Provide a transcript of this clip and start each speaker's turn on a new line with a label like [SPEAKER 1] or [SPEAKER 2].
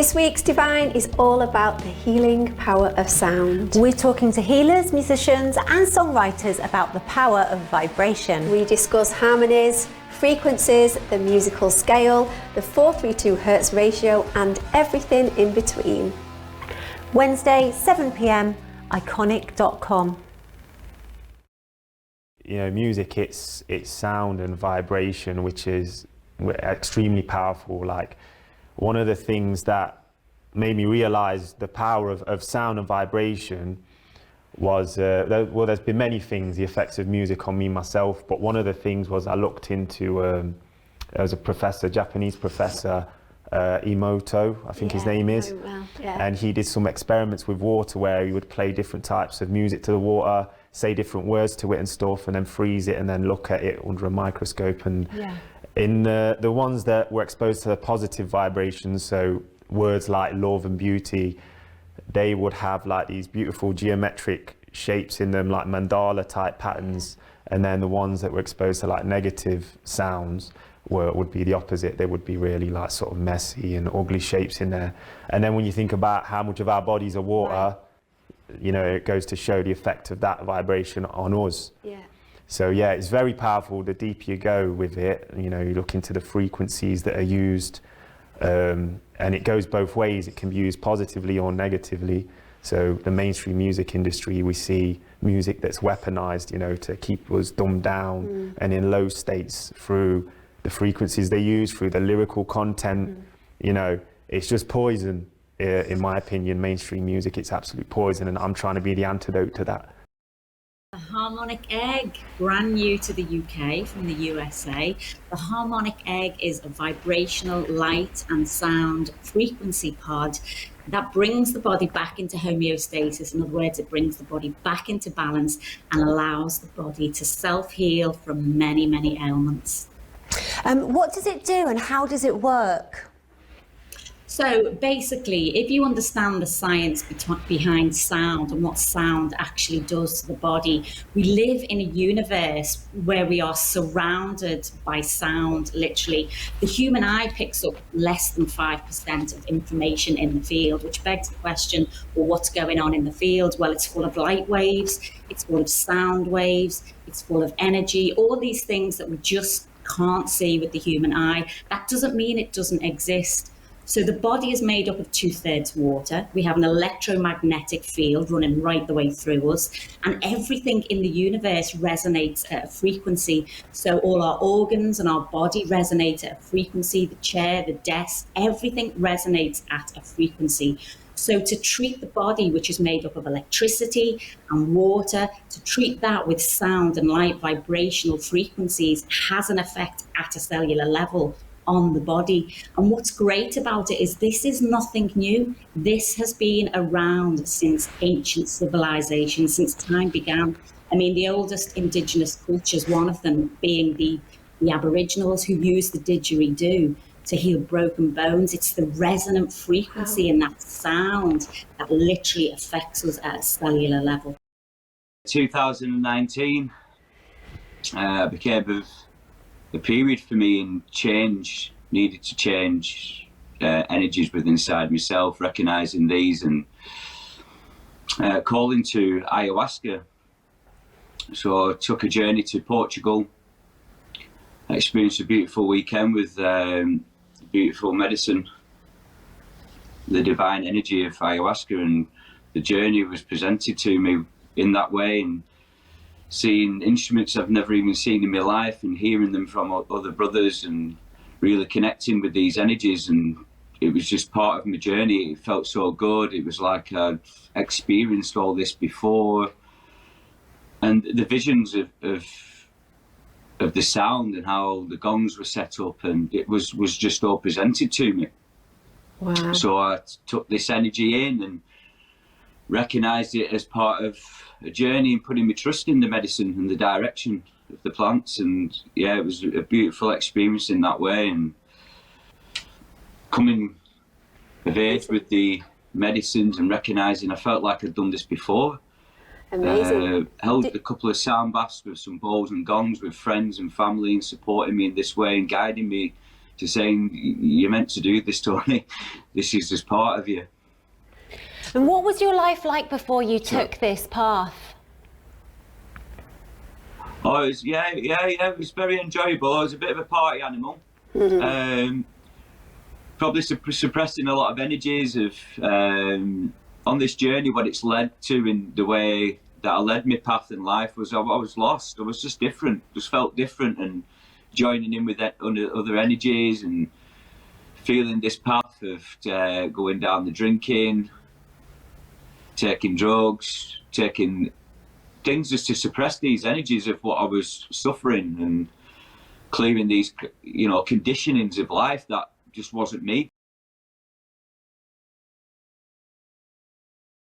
[SPEAKER 1] This week's Divine is all about the healing power of sound.
[SPEAKER 2] We're talking to healers, musicians and songwriters about the power of vibration.
[SPEAKER 1] We discuss harmonies, frequencies, the musical scale, the 432 Hertz ratio and everything in between.
[SPEAKER 2] Wednesday, 7 p.m, Ickonic.com.
[SPEAKER 3] You know, music, it's sound and vibration, which is extremely powerful. Like, one of the things that made me realize the power of sound and vibration was, well, there's been many things, the effects of music on me myself, but one of the things was I looked into, there was a professor, Japanese professor, Emoto, I think his name is, and he did some experiments with water where he would play different types of music to the water, say different words to it and stuff, and then freeze it and then look at it under a microscope. And in the ones that were exposed to the positive vibrations, so words like love and beauty, they would have like these beautiful geometric shapes in them, like mandala type patterns. And then the ones that were exposed to like negative sounds would be the opposite. They would be really like sort of messy and ugly shapes in there. And then when you think about how much of our bodies are water, you know, it goes to show the effect of that vibration on us. So yeah, it's very powerful. The deeper you go with it, you know, you look into the frequencies that are used, and it goes both ways. It can be used positively or negatively. So the mainstream music industry, we see music that's weaponized, you know, to keep us dumbed down and in low states through the frequencies they use, through the lyrical content. You know, it's just poison. In my opinion, mainstream music, it's absolute poison, and I'm trying to be the antidote to that.
[SPEAKER 4] The harmonic egg, brand new to the UK from the USA. The harmonic egg is a vibrational light and sound frequency pod that brings the body back into homeostasis. In other words, it brings the body back into balance and allows the body to self-heal from many, many ailments.
[SPEAKER 2] What does it do and how does it work?
[SPEAKER 4] So basically, if you understand the science behind sound and what sound actually does to the body, we live in a universe where we are surrounded by sound, literally. The human eye picks up less than 5% of information in the field, which begs the question, well, what's going on in the field? Well, it's full of light waves, it's full of sound waves, it's full of energy, all these things that we just can't see with the human eye. That doesn't mean it doesn't exist. So the body is made up of 2/3 water. We have an electromagnetic field running right the way through us, and everything in the universe resonates at a frequency. So all our organs and our body resonate at a frequency, the chair, the desk, everything resonates at a frequency. So to treat the body, which is made up of electricity and water, to treat that with sound and light vibrational frequencies has an effect at a cellular level on the body. And what's great about it is this is nothing new. This has been around since ancient civilization, since time began. I mean, the oldest indigenous cultures, one of them being the Aboriginals, who use the didgeridoo to heal broken bones. It's the resonant frequency and that sound that literally affects us at a cellular level.
[SPEAKER 5] 2019 became a period for me, and needed to change energies within inside myself, recognizing these and calling to ayahuasca. So I took a journey to Portugal. I experienced a beautiful weekend with beautiful medicine, the divine energy of ayahuasca, and the journey was presented to me in that way, and seeing instruments I've never even seen in my life and hearing them from other brothers and really connecting with these energies. And it was just part of my journey. It felt so good. It was like I'd experienced all this before. And the visions of the sound and how the gongs were set up, and it was just all presented to me.
[SPEAKER 1] Wow.
[SPEAKER 5] So I took this energy in and recognized it as part of a journey and putting my trust in the medicine and the direction of the plants. And yeah, it was a beautiful experience in that way, and coming of age with the medicines and recognizing I felt like I'd done this before.
[SPEAKER 1] Amazing.
[SPEAKER 5] Held a couple of sound baths with some bowls and gongs with friends and family, and supporting me in this way and guiding me to saying, you're meant to do this, Tony. This is just part of you.
[SPEAKER 2] And what was your life like before you took this path?
[SPEAKER 5] Oh, it was, it was very enjoyable. I was a bit of a party animal. Probably suppressing a lot of energies of on this journey. What it's led to in the way that I led my path in life was I was lost. I was just different, just felt different, and joining in with that other energies and feeling this path of going down the drinking, taking drugs, taking things just to suppress these energies of what I was suffering and clearing these, conditionings of life that just wasn't me.